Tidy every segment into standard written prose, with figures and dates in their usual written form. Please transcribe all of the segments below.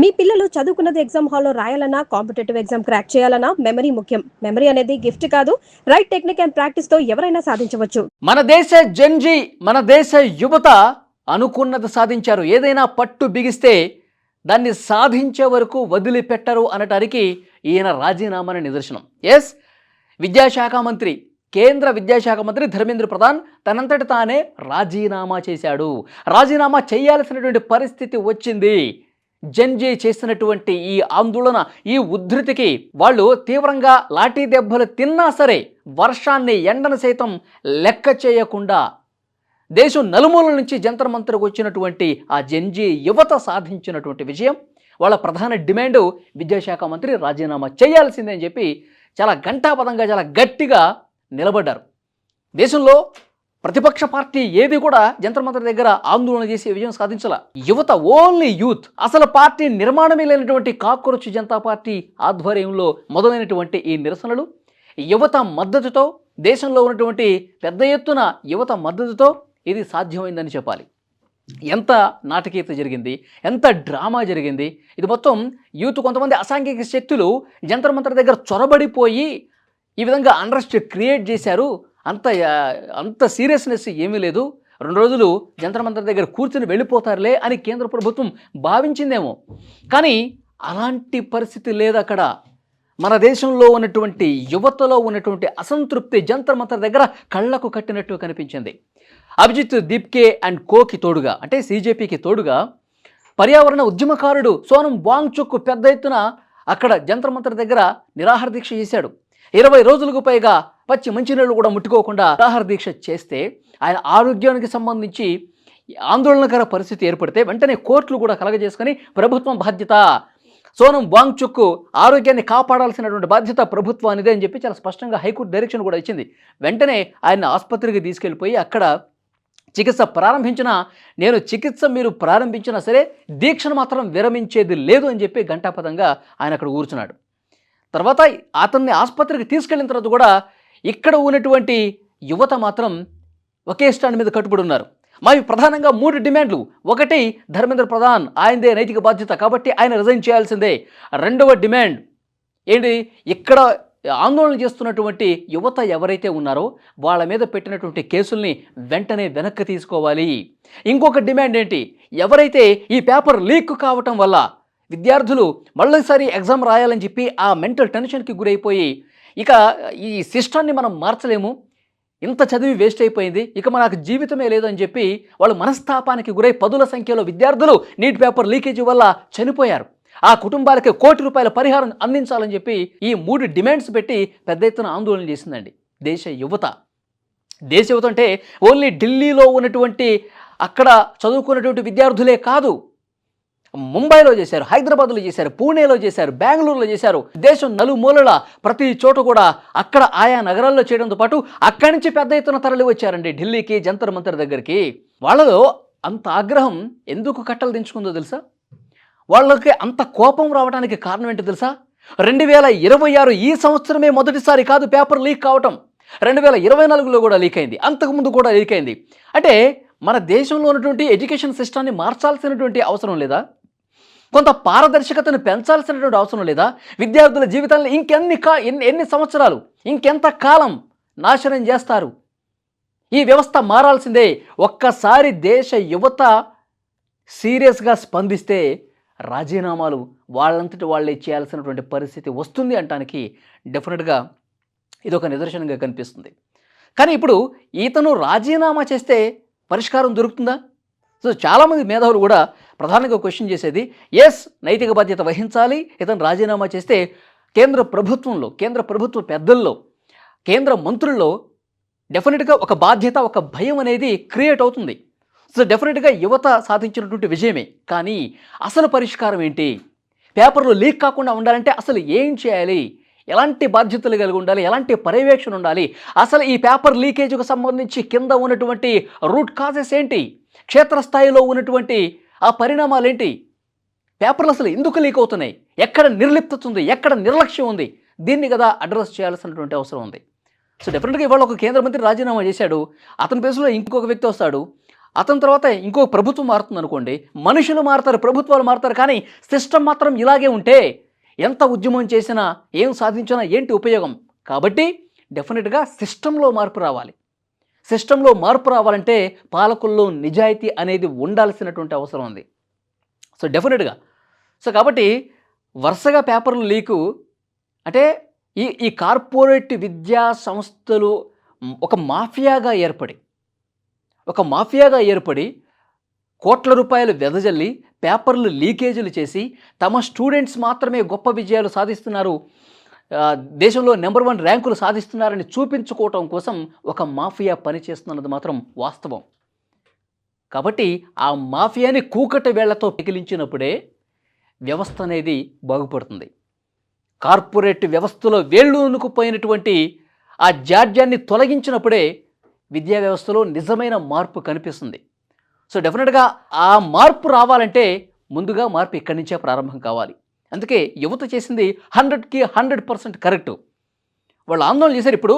మీ పిల్లలు చదువుకున్నది ఎగ్జామ్ హాల్లో రాయాలన్నా కాంపిటేటివ్ ఎగ్జామ్ క్రాక్ చేయాలన్నా మెమరీ ముఖ్యం. మెమరీ అనేది గిఫ్ట్ కాదు, రైట్ టెక్నిక్ అండ్ ప్రాక్టీస్ తో ఎవరైనా సాధించవచ్చు. మన దేశ జెన్జీ, మన దేశ యువత అనుకున్నది సాధించారు. ఏదైనా పట్టు బిగిస్తే దాన్ని సాధించే వరకు వదిలిపెట్టరు అనటానికి ఈయన రాజీనామాని నిదర్శనం. ఎస్, విద్యాశాఖ మంత్రి, కేంద్ర విద్యాశాఖ మంత్రి ధర్మేంద్ర ప్రధాన్ తనంతటి తానే రాజీనామా చేశాడు. రాజీనామా చేయాల్సినటువంటి పరిస్థితి వచ్చింది. జెన్జీ చేసినటువంటి ఈ ఆందోళన, ఈ ఉద్ధృతికి వాళ్ళు తీవ్రంగా లాఠీ దెబ్బలు తిన్నా సరే వర్షాన్ని, ఎండను సైతం లెక్క చేయకుండా దేశం నలుమూలల నుంచి జంతర్ మంతర్కు వచ్చినటువంటి ఆ జెన్జీ యువత సాధించినటువంటి విజయం, వాళ్ళ ప్రధాన డిమాండు విద్యాశాఖ మంత్రి రాజీనామా చేయాల్సిందే అని చెప్పి చాలా ఘంటాపథంగా, చాలా గట్టిగా నిలబడ్డారు. దేశంలో ప్రతిపక్ష పార్టీ ఏది కూడా జంతర్ మంతర్ దగ్గర ఆందోళన చేసి విజయం సాధించాల. యువత, ఓన్లీ యూత్, అసలు పార్టీ నిర్మాణమే లేనటువంటి కాక్రోచ్ జనతా పార్టీ ఆధ్వర్యంలో మొదలైనటువంటి ఈ నిరసనలు యువత మద్దతుతో, దేశంలో ఉన్నటువంటి పెద్ద ఎత్తున యువత మద్దతుతో ఇది సాధ్యమైందని చెప్పాలి. ఎంత నాటకీయత జరిగింది, ఎంత డ్రామా జరిగింది. ఇది మొత్తం యూత్, కొంతమంది అసాంఘిక శక్తులు జంతర్ మంతర్ దగ్గర చొరబడిపోయి ఈ విధంగా అన్రెస్ట్ క్రియేట్ చేశారు. అంత సీరియస్నెస్ ఏమీ లేదు, 2 రోజులు జంతర్ మంతర్ దగ్గర కూర్చుని వెళ్ళిపోతారులే అని కేంద్ర ప్రభుత్వం భావించిందేమో. కానీ అలాంటి పరిస్థితి లేదు అక్కడ. మన దేశంలో ఉన్నటువంటి యువతలో ఉన్నటువంటి అసంతృప్తి జంతర్ మంతర్ దగ్గర కళ్ళకు కట్టినట్టు కనిపించింది. అభిజిత్ దీప్కే అండ్ కోకి తోడుగా, అంటే సీజేపీకి తోడుగా పర్యావరణ ఉద్యమకారుడు సోనం వాంగ్చుక్ పెద్ద ఎత్తున అక్కడ జంతర్ మంతర్ దగ్గర నిరాహార దీక్ష చేశాడు. 20 రోజులకు పైగా పచ్చి మంచినీళ్ళు కూడా ముట్టుకోకుండా నిరాహార దీక్ష చేస్తే ఆయన ఆరోగ్యానికి సంబంధించి ఆందోళనకర పరిస్థితి ఏర్పడితే వెంటనే కోర్టులు కూడా కలగజేసుకొని ప్రభుత్వం బాధ్యత, సోనం వాంగ్చుక్ ఆరోగ్యాన్ని కాపాడాల్సినటువంటి బాధ్యత ప్రభుత్వానిదే అని చెప్పి చాలా స్పష్టంగా హైకోర్టు డైరెక్షన్ కూడా ఇచ్చింది. వెంటనే ఆయన ఆసుపత్రికి తీసుకెళ్ళిపోయి అక్కడ చికిత్స ప్రారంభించినా, నేను చికిత్స మీరు ప్రారంభించినా సరే దీక్షను మాత్రం విరమించేది లేదు అని చెప్పి ఘంటాపథంగా ఆయన అక్కడ కూర్చున్నాడు. తర్వాత అతన్ని ఆసుపత్రికి తీసుకెళ్ళిన తర్వాత కూడా ఇక్కడ ఉన్నటువంటి యువత మాత్రం ఒకే స్టాండ్ మీద కట్టుబడి ఉన్నారు. మావి ప్రధానంగా 3 డిమాండ్లు. ఒకటి, ధర్మేంద్ర ప్రధాన్, ఆయనదే నైతిక బాధ్యత కాబట్టి ఆయన రిజైన్ చేయాల్సిందే. రెండవ డిమాండ్ ఏంటి, ఇక్కడ ఆందోళన చేస్తున్నటువంటి యువత ఎవరైతే ఉన్నారో వాళ్ళ మీద పెట్టినటువంటి కేసుల్ని వెంటనే వెనక్కి తీసుకోవాలి. ఇంకొక డిమాండ్ ఏంటి, ఎవరైతే ఈ పేపర్ లీక్ కావటం వల్ల విద్యార్థులు మళ్ళీసారి ఎగ్జామ్ రాయాలని చెప్పి ఆ మెంటల్ టెన్షన్కి గురైపోయి ఇక ఈ సిస్టాన్ని మనం మార్చలేము, ఇంత చదివి వేస్ట్ అయిపోయింది, ఇక మనకు జీవితమే లేదని చెప్పి వాళ్ళు మనస్తాపానికి గురై 10ల సంఖ్యలో విద్యార్థులు నీట్ పేపర్ లీకేజీ వల్ల చనిపోయారు. ఆ కుటుంబాలకి ₹1,00,00,000 పరిహారం అందించాలని చెప్పి ఈ 3 డిమాండ్స్ పెట్టి పెద్ద ఎత్తున ఆందోళన చేసిందండి దేశ యువత. దేశ యువత అంటే ఓన్లీ ఢిల్లీలో ఉన్నటువంటి అక్కడ చదువుకున్నటువంటి విద్యార్థులే కాదు, ముంబైలో చేశారు, హైదరాబాద్లో చేశారు, పూణేలో చేశారు, బెంగళూరులో చేశారు. దేశం నలుమూలల ప్రతి చోట కూడా అక్కడ ఆయా నగరాల్లో చేయడంతో పాటు అక్కడి నుంచి పెద్ద ఎత్తున తరలి వచ్చారండి ఢిల్లీకి, జంతర్ మంతర్ దగ్గరికి. వాళ్ళలో అంత ఆగ్రహం ఎందుకు కట్టలు దించుకుందో తెలుసా? వాళ్ళకి అంత కోపం రావడానికి కారణం ఏంటో తెలుసా? 2026 ఈ సంవత్సరమే మొదటిసారి కాదు పేపర్ లీక్ కావటం, 2024లో కూడా లీక్ అయింది, అంతకుముందు కూడా లీక్ అయింది. అంటే మన దేశంలో ఉన్నటువంటి ఎడ్యుకేషన్ సిస్టాన్ని మార్చాల్సినటువంటి అవసరం లేదా? కొంత పారదర్శకతను పెంచాల్సినటువంటి అవసరం లేదా? విద్యార్థుల జీవితాలను ఎన్ని సంవత్సరాలు, ఇంకెంత కాలం నాశనం చేస్తారు? ఈ వ్యవస్థ మారాల్సిందే. ఒక్కసారి దేశ యువత సీరియస్గా స్పందిస్తే రాజీనామాలు వాళ్ళంతటి వాళ్ళే చేయాల్సినటువంటి పరిస్థితి వస్తుంది అంటానికి డెఫినెట్గా ఇదొక నిదర్శనంగా కనిపిస్తుంది. కానీ ఇప్పుడు ఇతను రాజీనామా చేస్తే పరిష్కారం దొరుకుతుందా? సో చాలామంది మేధావులు కూడా ప్రధానంగా క్వశ్చన్ చేసేది, ఎస్, నైతిక బాధ్యత వహించాలి, ఇతను రాజీనామా చేస్తే కేంద్ర ప్రభుత్వంలో, కేంద్ర ప్రభుత్వ పెద్దల్లో, కేంద్ర మంత్రుల్లో డెఫినెట్గా ఒక బాధ్యత, ఒక భయం అనేది క్రియేట్ అవుతుంది. సో డెఫినెట్గా యువత సాధించినటువంటి విజయమే. కానీ అసలు పరిష్కారం ఏంటి? పేపర్లు లీక్ కాకుండా ఉండాలంటే అసలు ఏం చేయాలి? ఎలాంటి బాధ్యతలు కలిగి ఉండాలి? ఎలాంటి పర్యవేక్షణ ఉండాలి? అసలు ఈ పేపర్ లీకేజ్కు సంబంధించి కింద ఉన్నటువంటి రూట్ కాజెస్ ఏంటి? క్షేత్రస్థాయిలో ఉన్నటువంటి ఆ పరిణామాలు ఏంటి? పేపర్లు అసలు ఎందుకు లీక్ అవుతున్నాయి? ఎక్కడ నిర్లిప్తత ఉంది? ఎక్కడ నిర్లక్ష్యం ఉంది? దీన్ని కదా అడ్రస్ చేయాల్సినటువంటి అవసరం ఉంది. సో డెఫినెట్గా ఇవాళ ఒక కేంద్ర మంత్రి రాజీనామా చేశాడు, అతని ప్లేస్లో ఇంకొక వ్యక్తి వస్తాడు. అతని తర్వాత ఇంకో ప్రభుత్వం మారుతుంది అనుకోండి, మనుషులు మారుతారు, ప్రభుత్వాలు మారుతారు, కానీ సిస్టమ్ మాత్రం ఇలాగే ఉంటే ఎంత ఉద్యమం చేసినా ఏం సాధించినా ఏంటి ఉపయోగం? కాబట్టి డెఫినెట్గా సిస్టంలో మార్పు రావాలి. సిస్టంలో మార్పు రావాలంటే పాలకుల్లో నిజాయితీ అనేది ఉండాల్సినటువంటి అవసరం ఉంది. సో డెఫినెట్గా కాబట్టి వరుసగా పేపర్లు లీకు అంటే ఈ కార్పొరేట్ విద్యా సంస్థలు ఒక మాఫియాగా ఏర్పడి కోట్ల రూపాయలు వెదజల్లి పేపర్లు లీకేజీలు చేసి తమ స్టూడెంట్స్ మాత్రమే గొప్ప విజయాలు సాధిస్తున్నారు, దేశంలో నెంబర్ 1 ర్యాంకులు సాధిస్తున్నారని చూపించుకోవటం కోసం ఒక మాఫియా పనిచేస్తున్నది మాత్రం వాస్తవం. కాబట్టి ఆ మాఫియాని కూకటి వేళ్లతో పిగిలించినప్పుడే వ్యవస్థ అనేది బాగుపడుతుంది. కార్పొరేట్ వ్యవస్థలో వేళ్ళూనుకుపోయినటువంటి ఆ జాడ్యాన్ని తొలగించినప్పుడే విద్యా వ్యవస్థలో నిజమైన మార్పు కనిపిస్తుంది. సో డెఫినెట్గా ఆ మార్పు రావాలంటే ముందుగా మార్పు ఇక్కడి నుంచే ప్రారంభం కావాలి. అందుకే యువత చేసింది 100కి 100% కరెక్టు. వాళ్ళు ఆందోళన చేశారు. ఇప్పుడు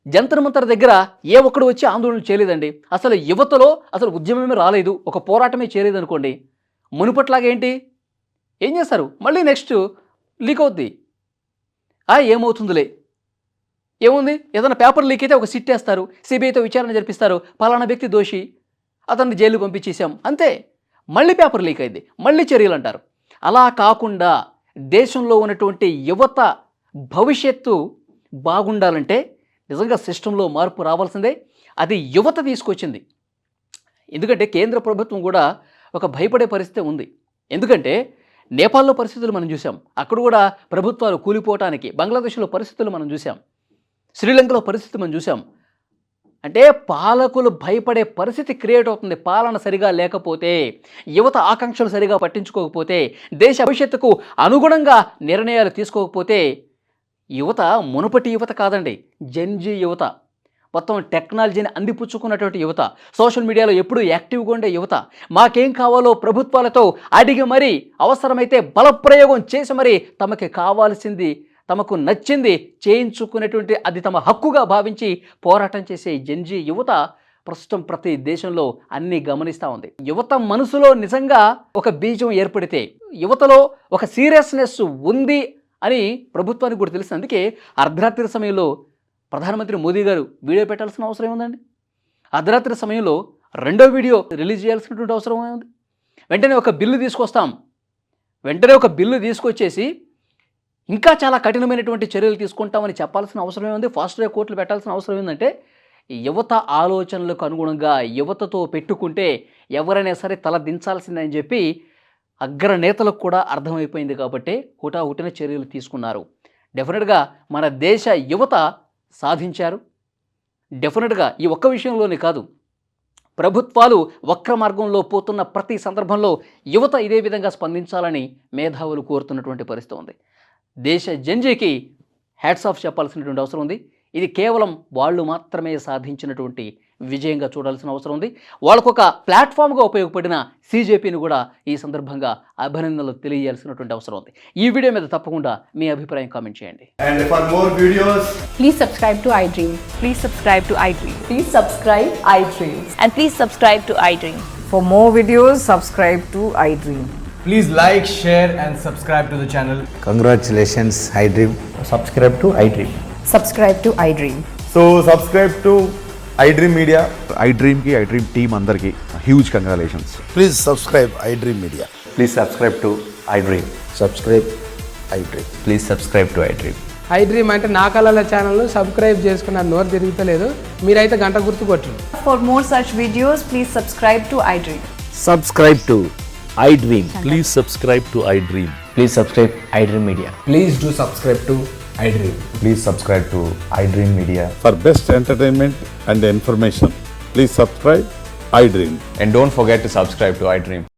జంతర్ మంతర్ దగ్గర ఏ ఒక్కడు వచ్చి ఆందోళన చేయలేదండి. అసలు యువతలో అసలు ఉద్యమమే రాలేదు, ఒక పోరాటమే చేయలేదు అనుకోండి, మునుపట్లాగా ఏంటి ఏం చేస్తారు? మళ్ళీ నెక్స్ట్ లీక్ అవుద్ది. ఏమవుతుందిలే, ఏముంది, ఏదైనా పేపర్ లీక్ అయితే ఒక సిట్ వేస్తారు, సిబిఐతో విచారణ జరిపిస్తారు, పలానా వ్యక్తి దోషి, అతన్ని జైలు పంపించేసాం, అంతే. మళ్ళీ పేపర్ లీక్ అయింది, మళ్ళీ చర్యలు అంటారు. అలా కాకుండా దేశంలో ఉన్నటువంటి యువత భవిష్యత్తు బాగుండాలంటే నిజంగా సిస్టంలో మార్పు రావాల్సిందే. అది యువత తీసుకొచ్చింది. ఎందుకంటే కేంద్ర ప్రభుత్వం కూడా ఒక భయపడే పరిస్థితి ఉంది. ఎందుకంటే నేపాల్లో పరిస్థితులు మనం చూసాం, అక్కడ కూడా ప్రభుత్వాలు కూలిపోవటానికి, బంగ్లాదేశ్లో పరిస్థితులు మనం చూసాం, శ్రీలంకలో పరిస్థితి మనం చూసాం. అంటే పాలకులు భయపడే పరిస్థితి క్రియేట్ అవుతుంది. పాలన సరిగా లేకపోతే, యువత ఆకాంక్షలు సరిగా పట్టించుకోకపోతే, దేశ భవిష్యత్తుకు అనుగుణంగా నిర్ణయాలు తీసుకోకపోతే, యువత మునుపటి యువత కాదండి, జెన్జీ యువత, మొత్తం టెక్నాలజీని అందిపుచ్చుకున్నటువంటి యువత, సోషల్ మీడియాలో ఎప్పుడూ యాక్టివ్గా ఉండే యువత, మాకేం కావాలో ప్రభుత్వాలతో అడిగి మరీ, అవసరమైతే బలప్రయోగం చేసి మరీ తమకి కావాల్సింది, తమకు నచ్చింది చేయించుకునేటువంటి, అది తమ హక్కుగా భావించి పోరాటం చేసే జెన్జీ యువత ప్రస్తుతం ప్రతి దేశంలో అన్నీ గమనిస్తూ ఉంది. యువత మనసులో నిజంగా ఒక బీజం ఏర్పడితే, యువతలో ఒక సీరియస్నెస్ ఉంది అని ప్రభుత్వానికి కూడా తెలుసు. అందుకే అర్ధరాత్రి సమయంలో ప్రధానమంత్రి మోదీ గారు వీడియో పెట్టాల్సిన అవసరం ఉందండి. అర్ధరాత్రి సమయంలో 2వ వీడియో రిలీజ్ చేయాల్సినటువంటి అవసరం ఉంది. వెంటనే ఒక బిల్లు తీసుకొచ్చేసి ఇంకా చాలా కఠినమైనటువంటి చర్యలు తీసుకుంటామని చెప్పాల్సిన అవసరం ఉంది. ఫాస్ట్ ట్రాక్ కోర్టులు పెట్టాల్సిన అవసరం ఏంటంటే, యువత ఆలోచనలకు అనుగుణంగా యువతతో పెట్టుకుంటే ఎవరైనా సరే తల దించాల్సిందని చెప్పి అగ్రనేతలకు కూడా అర్థమైపోయింది. కాబట్టి హుటాహుటిన చర్యలు తీసుకున్నారు. డెఫినెట్గా మన దేశ యువత సాధించారు. డెఫినెట్గా ఈ ఒక్క విషయంలోనే కాదు, ప్రభుత్వాలు వక్ర మార్గంలో పోతున్న ప్రతి సందర్భంలో యువత ఇదే విధంగా స్పందించాలని మేధావులు కోరుతున్నటువంటి పరిస్థితి ఉంది. దేశ జెన్జీకి హ్యాట్స్ ఆఫ్ చెప్పాల్సినటువంటి అవసరం ఉంది. ఇది కేవలం వాళ్ళు మాత్రమే సాధించినటువంటి విజయంగా చూడాల్సిన అవసరం ఉంది. వాళ్ళకొక ప్లాట్ఫామ్గా ఉపయోగపడిన సీజేపీని కూడా ఈ సందర్భంగా అభినందనలు తెలియజేయాల్సినటువంటి అవసరం ఉంది. ఈ వీడియో మీద తప్పకుండా మీ అభిప్రాయం కామెంట్ చేయండి. And for more videos, Please subscribe to iDream. Please subscribe to iDream. Please subscribe iDream. And please subscribe to iDream. For more videos, subscribe to iDream. please like, share and subscribe to the channel. Congratulations, iDream. Subscribe to iDream. Subscribe to iDream. So subscribe to iDream Media. iDream की iDream team अंदर की huge congratulations. Please subscribe iDream Media. Please subscribe to iDream. Subscribe iDream. Please subscribe to iDream. iDream అంటే నా కళల channel subscribe చేసుకున్న నోరు తిరుగుతలేదు, మీరైతే గంట గుర్తు కొట్టండి. For more such videos, please subscribe to iDream. Subscribe to iDream. Please subscribe to iDream. Please subscribe iDream Media. Please do subscribe to iDream. Please subscribe to iDream Media. For best entertainment and information, please subscribe iDream. And don't forget to subscribe to iDream.